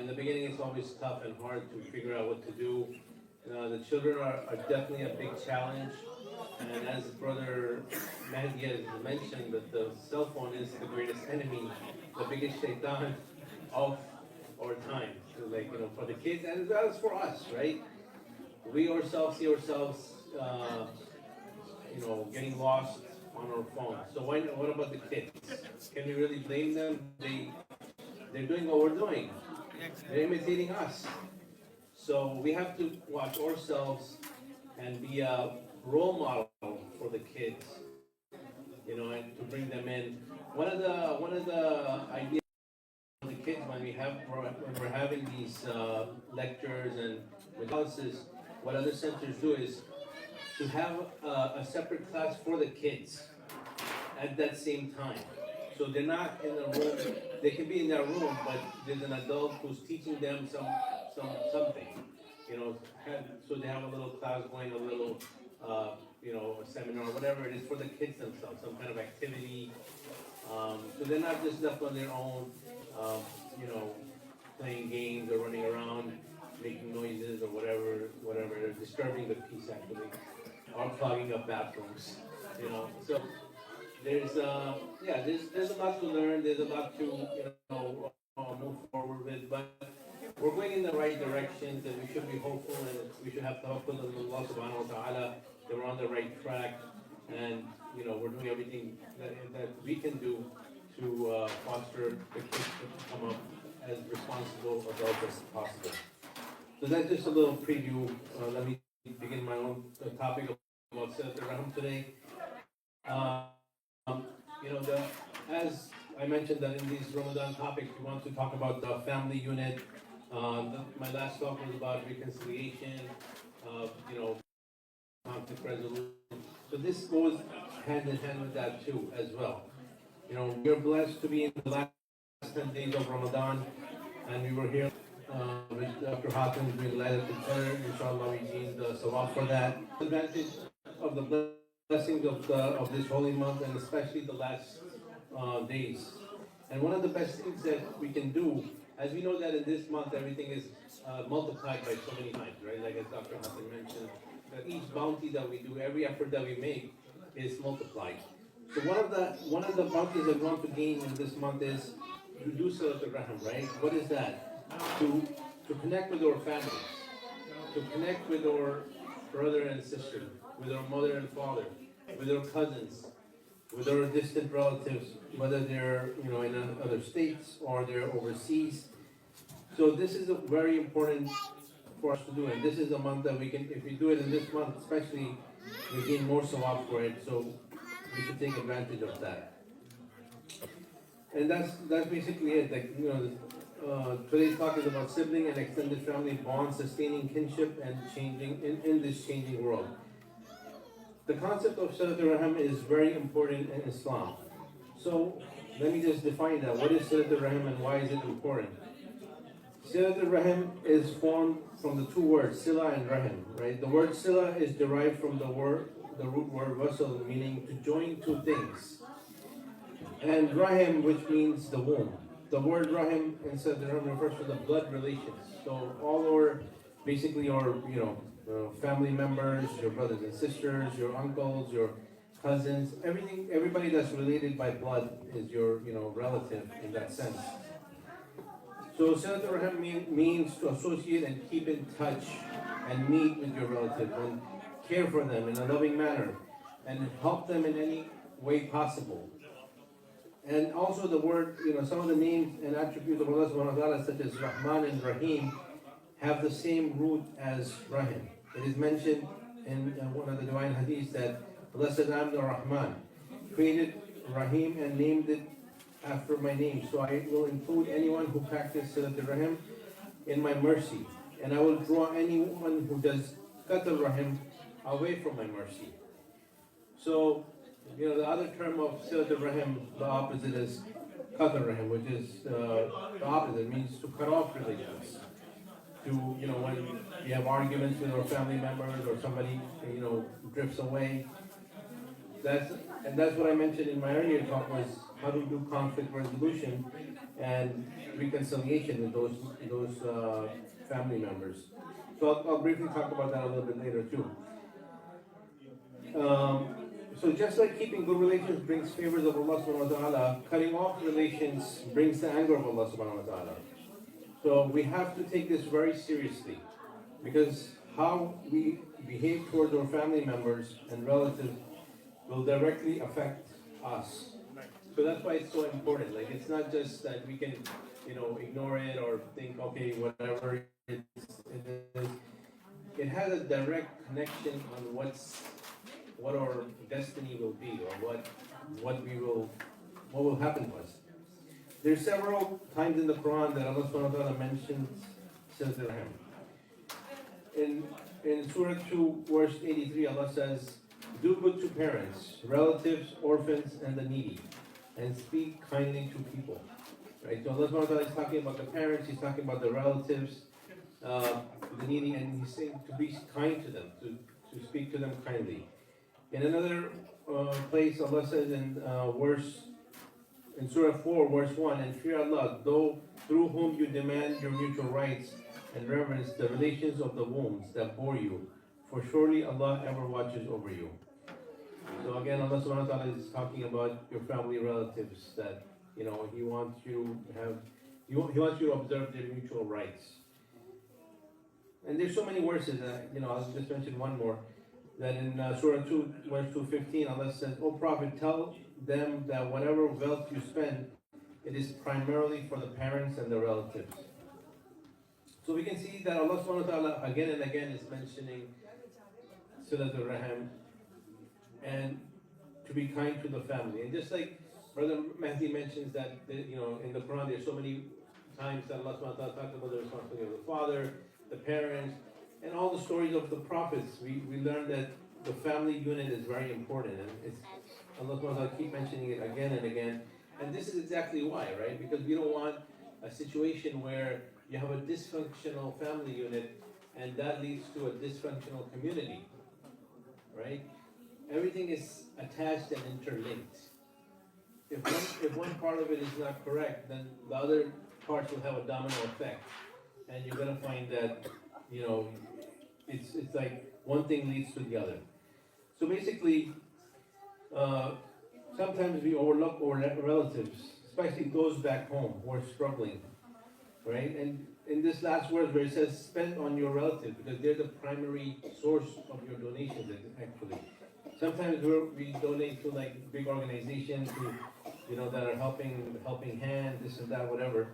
in the beginning it's always tough and hard to figure out what to do. The children are definitely a big challenge, and as Brother Mahdi has mentioned, that the cell phone is the greatest enemy, the biggest shaitan of our time. So like, for the kids and as well as for us, right? We ourselves see ourselves, getting lost on our phone. So what about the kids? Can we really blame them? They're doing what we're doing. They're imitating us. So we have to watch ourselves and be a role model for the kids, and to bring them in. One of the ideas for the kids when we're having these lectures and analysis, what other centers do is to have a separate class for the kids at that same time. So they're not in the room. They can be in their room, but there's an adult who's teaching them something. So they have a little class going, a little a seminar, whatever it is for the kids themselves, some kind of activity. So they're not just left on their own, playing games or running around, making noises or whatever, disturbing the peace actually, or clogging up bathrooms. So there's a lot to learn. There's a lot to move forward with, but we're going in the right directions, and we should be hopeful, and we should have tawakkul on Allah Subhanahu wa Taala that we're on the right track, and we're doing everything that we can do to foster the kids to come up as responsible adults as possible. So that's just a little preview. Let me begin my own topic about Silat al-Rahim today. As I mentioned that in these Ramadan topics, we want to talk about the family unit. My last talk was about reconciliation, conflict resolution. So this goes hand in hand with that too, as well. We're blessed to be in the last 10 days of Ramadan, and we were here with Dr. Hatim doing Laylatul Qadr. Inshallah, we gained the sawab for that. The advantage of the blessings of this holy month, and especially the last days. And one of the best things that we can do, as we know that in this month everything is multiplied by so many times, right? Like as Dr. Hassan mentioned, that each bounty that we do, every effort that we make is multiplied. So one of the bounties that we want to gain in this month is to do Salat al-Rahim, right? What is that? To connect with our families, to connect with our brother and sister, with our mother and father, with our cousins, with our distant relatives, whether they're in other states or they're overseas. So this is a very important for us to do, and this is a month that we can, if we do it in this month especially, we gain more sawab for it. So we should take advantage of that. And that's basically it. Today's talk is about sibling and extended family bonds, sustaining kinship and changing in this changing world. The concept of Silat al-Rahim is very important in Islam. So let me just define that. What is Silat al-Rahim and why is it important? Silat al-Rahim is formed from the two words, Sila and Rahim, right? The word Sila is derived from the root word wasl, meaning to join two things. And Rahim, which means the womb. The word Rahim in Silat al-Rahim refers to the blood relations. So all our, basically our, family members, your brothers and sisters, your uncles, your cousins, everybody that's related by blood is your, relative in that sense. So Silat al-Rahim means to associate and keep in touch and meet with your relative and care for them in a loving manner and help them in any way possible. And also the word, some of the names and attributes of Allah subhanahu wa ta'ala, such as Rahman and Rahim, have the same root as Rahim. It is mentioned in one of the divine hadiths that Allah said, I'm the Rahman, created Rahim and named it after my name. So I will include anyone who practices Silat al-Rahim in my mercy. And I will draw anyone who does Qat al-Rahim away from my mercy. So, the other term of Silat al-Rahim, the opposite is Qat al-Rahim, which is the opposite, means to cut off relations. To, when we have arguments with our family members or somebody, drifts away. That's what I mentioned in my earlier talk was how to do conflict resolution. and reconciliation with those family members. So I'll briefly talk about that a little bit later too. Um, so just like keeping good relations brings favors of Allah subhanahu wa ta'ala, cutting off relations brings the anger of Allah subhanahu wa ta'ala. So we have to take this very seriously, because how we behave towards our family members and relatives will directly affect us. So that's why it's so important. Like, it's not just that we can, ignore it or think, okay, whatever it is. It has a direct connection on what our destiny will be, or what will happen to us. There's several times in the Quran that Allah subhanahu wa ta'ala mentions Silat al-Rahim. In Surah 2, verse 83, Allah says, "Do good to parents, relatives, orphans, and the needy, and speak kindly to people." Right? So Allah subhanahu wa ta'ala is talking about the parents, He's talking about the relatives, the needy, and He's saying to be kind to them, to speak to them kindly. In another place, Allah says in Surah 4, verse 1, "And fear Allah, though through whom you demand your mutual rights, and reverence the relations of the wombs that bore you, for surely Allah ever watches over you." So again, Allah subhanahu wa ta'ala is talking about your family relatives that, He wants you to have, He wants you to observe their mutual rights. And there's so many verses that, I'll just mention one more. That in Surah 2, verse 215, Allah says, "O Prophet, tell them that whatever wealth you spend, it is primarily for the parents and the relatives." So we can see that Allah subhanahu wa ta'ala again and again is mentioning Silat al-Rahim and to be kind to the family. And just like Brother Mahdi mentions that, in the Quran there's so many times that Allah subhanahu wa ta'ala talked about the responsibility of the father, the parents, and all the stories of the prophets. We learn that the family unit is very important, and it's Allah subhanahu wa ta'ala keep mentioning it again and again. And this is exactly why, right? Because we don't want a situation where you have a dysfunctional family unit and that leads to a dysfunctional community, right? Everything is attached and interlinked. If one part of it is not correct, then the other parts will have a domino effect, and you're gonna find that, it's like one thing leads to the other. So basically, sometimes we overlook our relatives, especially those back home who are struggling, right? And in this last verse where it says, "Spend on your relatives," because they're the primary source of your donations, actually. Sometimes we donate to like big organizations who, that are helping hand, this and that, whatever.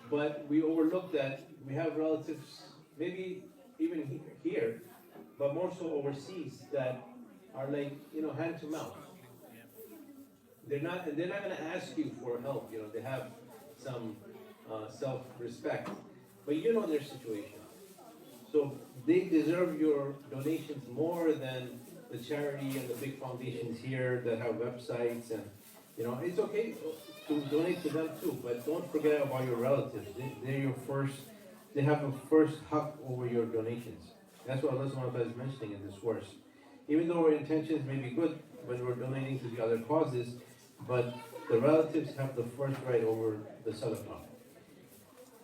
But we overlook that we have relatives, maybe even here, but more so overseas, that are like, hand to mouth. They're not going to ask you for help. They have some self-respect, but you know their situation. So they deserve your donations more than the charity and the big foundations here that have websites, and it's okay to donate to them too, but don't forget about your relatives. They're your first. They have a first hak over your donations. That's what Allah subhanahu wa ta'ala is mentioning in this verse. Even though our intentions may be good when we're donating to the other causes, but the relatives have the first right over the sadaqah.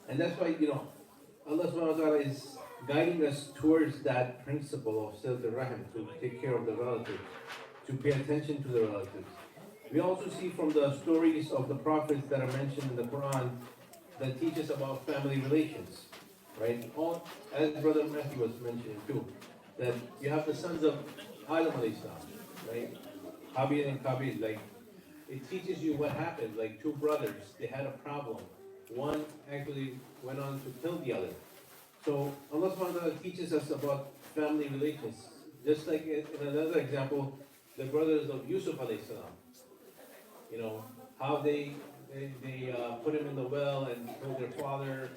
And that's why, Allah subhanahu wa ta'ala is guiding us towards that principle of Silat al-Rahim, to take care of the relatives, to pay attention to the relatives. We also see from the stories of the prophets that are mentioned in the Quran that teach us about family relations, right? As Brother Matthew was mentioning too, that you have the sons of Adam alayhi salam, right? Habil and Qabil, like, it teaches you what happened, like two brothers, they had a problem. One actually went on to kill the other. So Allah subhanahu wa ta'ala teaches us about family relations. Just like in another example, the brothers of Yusuf alayhi salam, how they put him in the well and killed their father,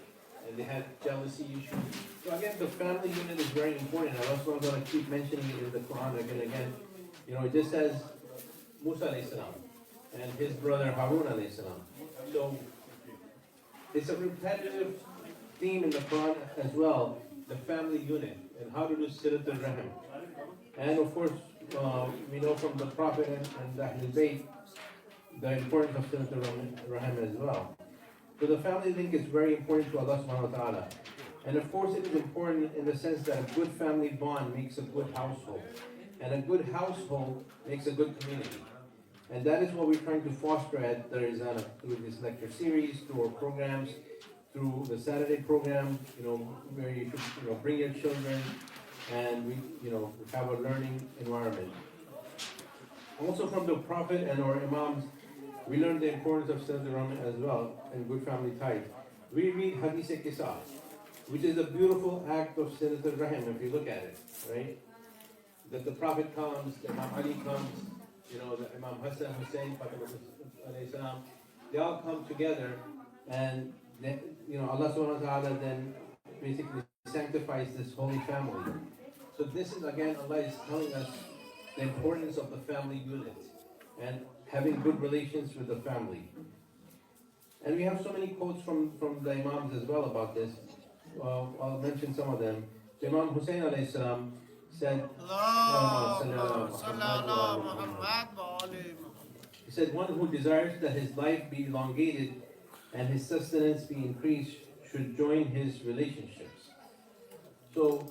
and they had jealousy issues. So again, the family unit is very important. Allah subhanahu wa ta'ala keep mentioning it in the Quran again and again. It just says Musa alayhi salam and his brother Harun alayhi salam. So it's a repetitive theme in the Quran as well, the family unit and how to do Silat al-Rahim. And of course, we know from the Prophet and the Ahlul Bayt the importance of Silat al-Rahim as well. So the family link is very important to Allah subhanahu wa ta'ala. And of course it is important in the sense that a good family bond makes a good household. And a good household makes a good community. And that is what we're trying to foster at the Rizana through this lecture series, through our programs, through the Saturday program, where you should, bring your children and we, have a learning environment. Also from the Prophet and our Imams, we learn the importance of Silat al-Rahim as well and good family ties. We read Hadith Qisa, which is a beautiful act of Silat al-Rahim if you look at it, right? That the Prophet comes, the Imam Ali comes, the Imam Hassan, Hussein, Fatima, they all come together and then, Allah subhanahu wa ta'ala then basically sanctifies this holy family. So this is again, Allah is telling us the importance of the family unit and having good relations with the family. And we have so many quotes from the Imams as well about this. I'll mention some of them. So Imam Hussein alayhi salam said, he said, one who desires that his life be elongated and his sustenance be increased should join his relationships. So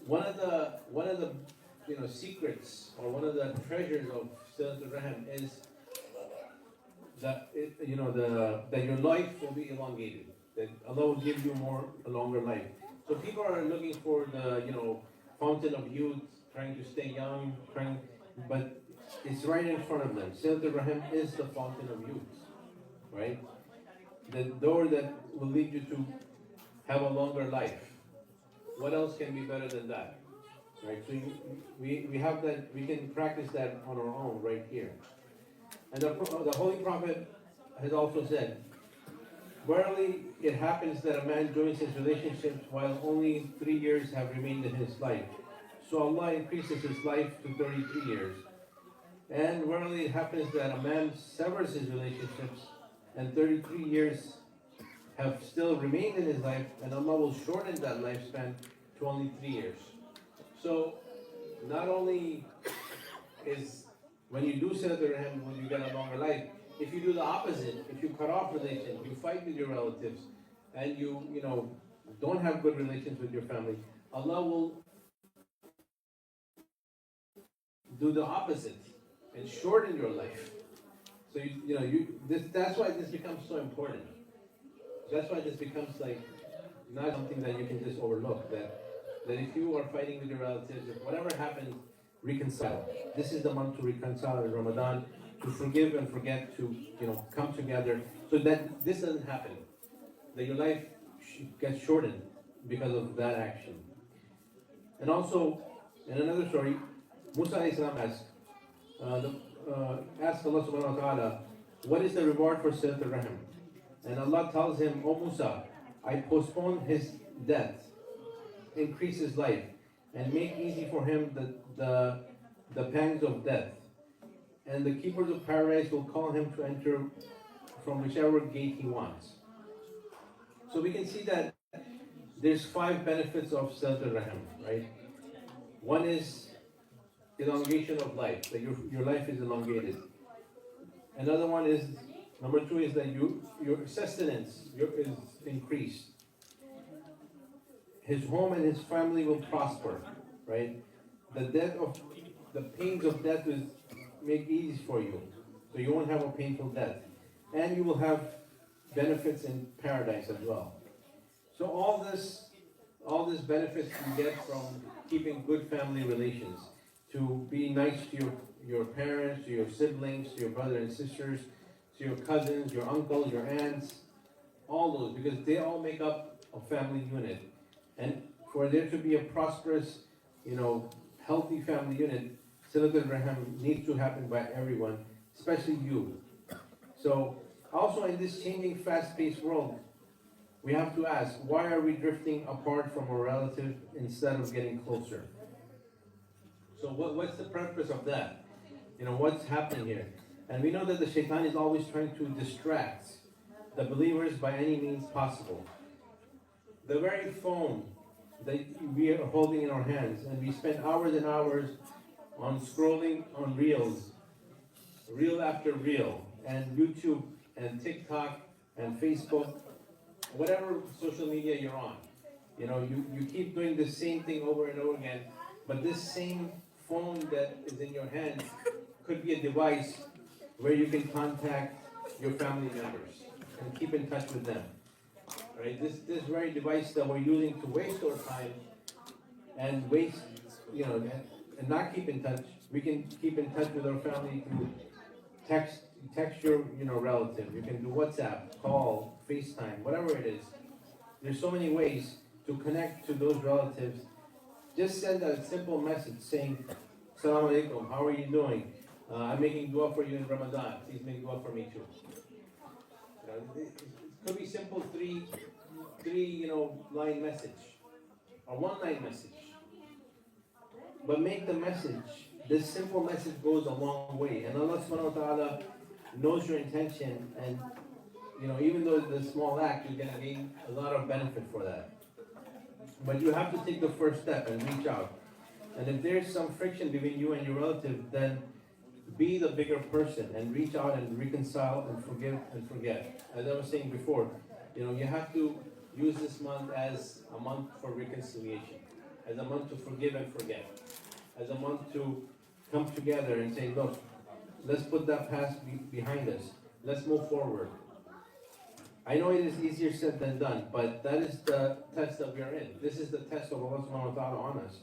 one of the secrets or one of the treasures of Silat al-Rahim is that that your life will be elongated. That Allah will give you a longer life. So people are looking for the fountain of youth, trying to stay young, but it's right in front of them. Silat al-Rahim is the fountain of youth, right? The door that will lead you to have a longer life. What else can be better than that? Right? So we have that, we can practice that on our own right here. And the Holy Prophet has also said, verily it happens that a man joins his relationships while only 3 years have remained in his life. So Allah increases his life to 33 years. And verily it happens that a man severs his relationships and 33 years have still remained in his life, and Allah will shorten that lifespan to only 3 years. So not only is when you do Silat al-Rahim, when you get a longer life, if you do the opposite, if you cut off relations, you fight with your relatives, and you don't have good relations with your family, Allah will do the opposite and shorten your life. So that's why this becomes so important. That's why this becomes like not something that you can just overlook. That if you are fighting with your relatives, if whatever happens, reconcile. This is the month to reconcile in Ramadan, to forgive and forget, to come together, so that this doesn't happen. That your life gets shortened because of that action. And also, in another story, Musa alayhi salam asked Allah subhanahu wa ta'ala, what is the reward for Silat al-Rahim? And Allah tells him, O Musa, I postpone his death, increase his life, and make easy for him the pangs of death. And the keepers of paradise will call him to enter from whichever gate he wants. So we can see that there's 5 benefits of Silat al-Rahim, right? One is elongation of life, that your life is elongated. Another one is, number 2 is that your sustenance is increased. His home and his family will prosper, right? The pains of death will make easy for you, so you won't have a painful death, and you will have benefits in paradise as well. So all this benefits you get from keeping good family relations, to be nice to your parents, to your siblings, to your brothers and sisters, to your cousins, your uncles, your aunts, all those, because they all make up a family unit. And for there to be a prosperous, healthy family unit, Silat al-Rahim needs to happen by everyone, especially you. So also in this changing, fast-paced world, we have to ask, why are we drifting apart from our relative instead of getting closer? So what's the purpose of that? What's happening here? And we know that the shaitan is always trying to distract the believers by any means possible. The very phone that we are holding in our hands, and we spend hours and hours on scrolling on reels, reel after reel, and YouTube and TikTok and Facebook, whatever social media you're on. You know, you keep doing the same thing over and over again, but this same phone that is in your hand could be a device where you can contact your family members and keep in touch with them. Right? This very device that we're using to waste our time and waste, and not keep in touch, we can keep in touch with our family through text, text your, relative. You can do WhatsApp, call, FaceTime, whatever it is. There's so many ways to connect to those relatives. Just send a simple message saying, Assalamu alaikum, how are you doing? I'm making dua for you in Ramadan. Please make dua for me too. It could be simple three, line message or one line message. But make the message. This simple message goes a long way, and Allah subhanahu wa ta'ala knows your intention, and even though it's a small act, you're gonna gain a lot of benefit for that. But you have to take the first step and reach out. And if there's some friction between you and your relative, then be the bigger person and reach out and reconcile and forgive and forget. As I was saying before, you have to use this month as a month for reconciliation, as a month to forgive and forget, as a month to come together and say, look, let's put that past behind us. Let's move forward. I know it is easier said than done, but that is the test that we are in. This is the test of Allah subhanahu wa ta'ala on us.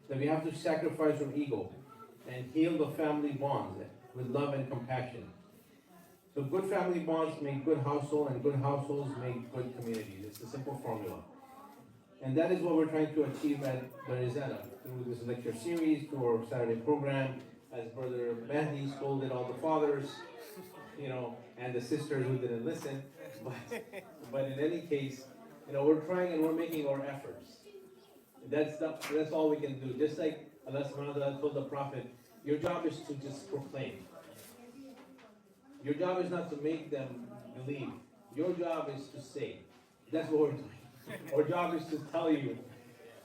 That we have to sacrifice from ego and heal the family bonds with love and compassion. So good family bonds make good household, and good households make good communities. It's a simple formula. And that is what we're trying to achieve at Zainab through this lecture series, through our Saturday program, as Brother Mehdi scolded all the fathers, and the sisters who didn't listen. But in any case, we're trying and we're making our efforts. That's all we can do. Just like Allah subhanahu wa ta'ala told the Prophet, your job is to just proclaim. Your job is not to make them believe. Your job is to say. That's what we're doing. Our job is to tell you.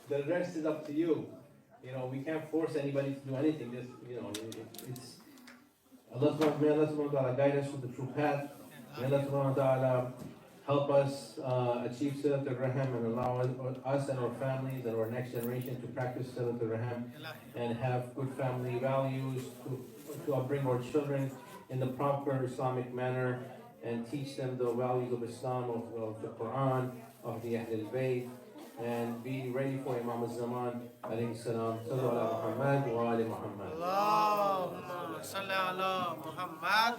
The rest is up to you. We can't force anybody to do anything. Just, it's may Allah subhanahu wa ta'ala guide us to the true path. May Allah subhanahu wa ta'ala help us achieve Silat al-Rahim and allow us and our families and our next generation to practice Silat al-Rahim and have good family values, to bring our children in the proper Islamic manner and teach them the values of Islam, of the Quran, of the Ahl al-Bayt, and be ready for Imam al-Zaman alayhi salam. Sallu ala Muhammad wa ali Muhammad. Allahumma salli ala Muhammad.